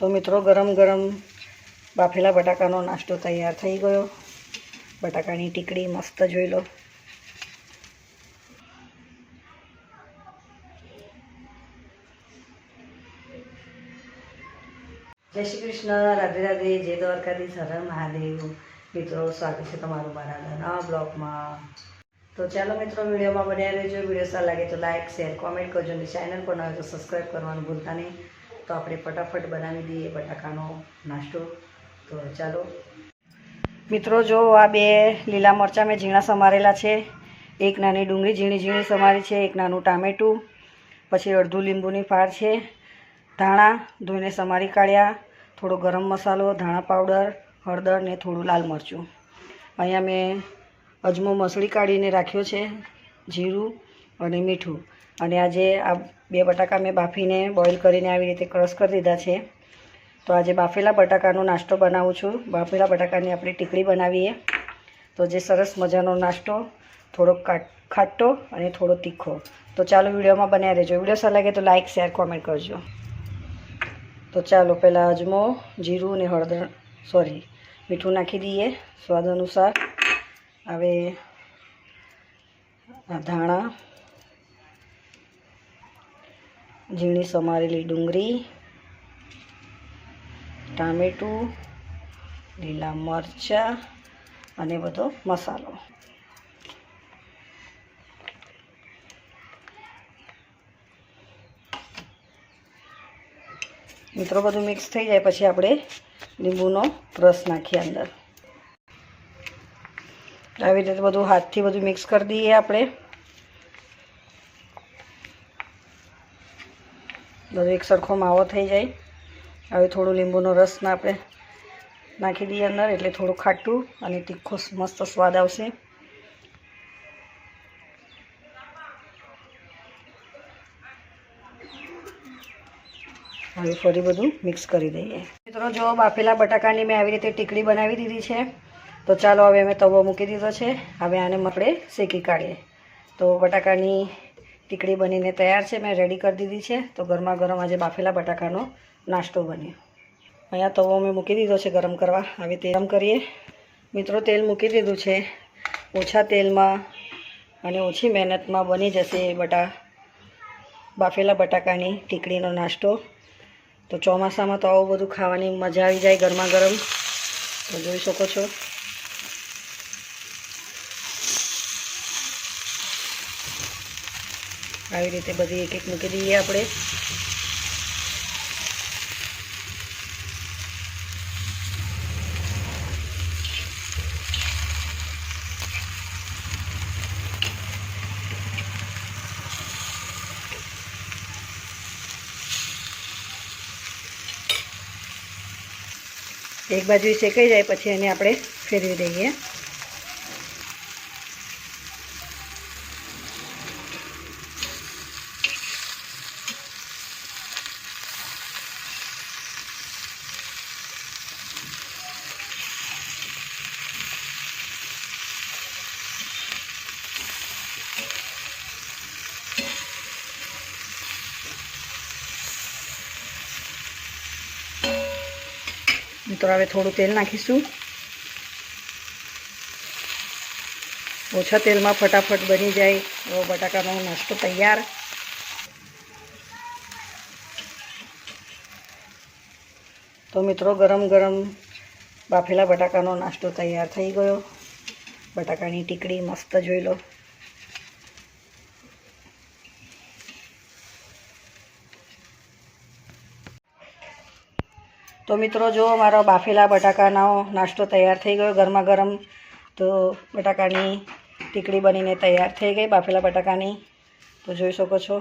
તો મિત્રો ગરમ ગરમ બાફેલા બટાકાનો નાસ્તો તૈયાર થઈ ગયો। બટાકાની ટીકડી મસ્ત જોઈ લો। જય શ્રી કૃષ્ણ, રાધે રાધે, જય દ્વારકાધીશ, હર હર મહાદેવ। મિત્રો સ્વાગત છે તમારું મારા નવા બ્લોગમાં। તો ચાલો મિત્રો વિડીયોમાં બન્યા રહેજો। વિડીયો સારો લાગે તો લાઇક શેર કોમેન્ટ કરજો અને ચેનલ પર ન હોય તો સબસ્ક્રાઈબ કરવાનું ભૂલતા નહીં। તો આપણે ફટાફટ બનાવી દઈએ બટાકાનો નાસ્તો। તો ચાલો મિત્રો, જો આ બે લીલા મરચાં મેં ઝીણા સમારેલા છે, એક નાની ડુંગળી ઝીણી ઝીણી સમારી છે, એક નાનું ટામેટું, પછી અડધું લીંબુની ફાળ છે, ધાણા ધોઈને સમારી કાઢ્યા, થોડો ગરમ મસાલો, ધાણા પાવડર, હળદર ને થોડું લાલ મરચું। અહીંયા મેં અજમો મસળી કાઢીને રાખ્યો છે, જીરું અને મીઠું। અને આજે આ બે બટાકા મેં બાફીને બોઇલ કરીને આવી રીતે ક્રશ કરી દીધા છે। તો આજે બાફેલા બટાકાનો નાસ્તો બનાવું છું। બાફેલા બટાકાની આપણે ટીકડી બનાવીએ તો જે સરસ મજાનો નાસ્તો, થોડો ખાટો અને થોડો તીખો। તો ચાલો વિડીયોમાં બન્યા રહેજો। વિડીયો સારો લાગે તો લાઇક શેર કોમેન્ટ કરજો। તો ચાલો પહેલાં અજમો, જીરું અને હળદર મીઠું નાખી દઈએ સ્વાદ અનુસાર। હવે આ ધાણા, ઝીણી સમારેલી ડુંગળી, ટામેટું, લીલા મરચાં અને બધો મસાલો। મિત્રો બધું મિક્સ થઈ જાય પછી આપણે લીંબુનો રસ નાખીએ અંદર। આવી રીતે બધું હાથથી બધું મિક્સ કરી દઈએ આપણે। બધું એક સરખો માવો થઈ જાય। હવે થોડું લીંબુનો રસ આપણે નાખી દઈએ અંદર, એટલે થોડું ખાટું અને તીખો મસ્ત સ્વાદ આવશે। હવે ફરી બધું મિક્સ કરી દઈએ। મિત્રો જો બાફેલા બટાકાની મેં આવી રીતે ટીકડી બનાવી દીધી છે। તો ચાલો હવે મેં તવો મૂકી દીધો છે। હવે આને આપણે શેકી કાઢીએ। તો બટાકાની ટીકડી બનીને તૈયાર છે, મેં રેડી કરી દીધી છે। તો ગરમા ગરમ આજે બાફેલા બટાકાનો નાસ્તો બન્યો। અહીંયા તવો મેં મૂકી દીધો છે ગરમ કરવા। હવે તેલ ગરમ કરીએ। મિત્રો તેલ મૂકી દીધું છે। ઓછા તેલમાં અને ઓછી મહેનતમાં બની જશે બાફેલા બટાકાની ટીકડીનો નાસ્તો। તો ચોમાસામાં તો આવું બધું ખાવાની મજા આવી જાય ગરમા ગરમ। તો જોઈ શકો છો। આવી રીતે બધી એક એક મૂકી દઈએ આપણે। એક બાજુ શેકાઈ જાય પછી એને આપણે ફેરવી દઈએ। તો હવે થોડું તેલ નાખીશું। ઓછા તેલમાં ફટાફટ બની જાય એવો બટાકાનો નાસ્તો તૈયાર। તો મિત્રો ગરમ ગરમ બાફેલા બટાકાનો નાસ્તો તૈયાર થઈ ગયો। બટાકાની ટીકડી મસ્ત જોઈ લો। તો મિત્રો જો મારો બાફેલા બટાકાનો નાસ્તો તૈયાર થઈ ગયો ગરમા ગરમ। તો બટાકાની ટીકડી બનીને તૈયાર થઈ ગઈ બાફેલા બટાકાની। તો જોઈ શકો છો।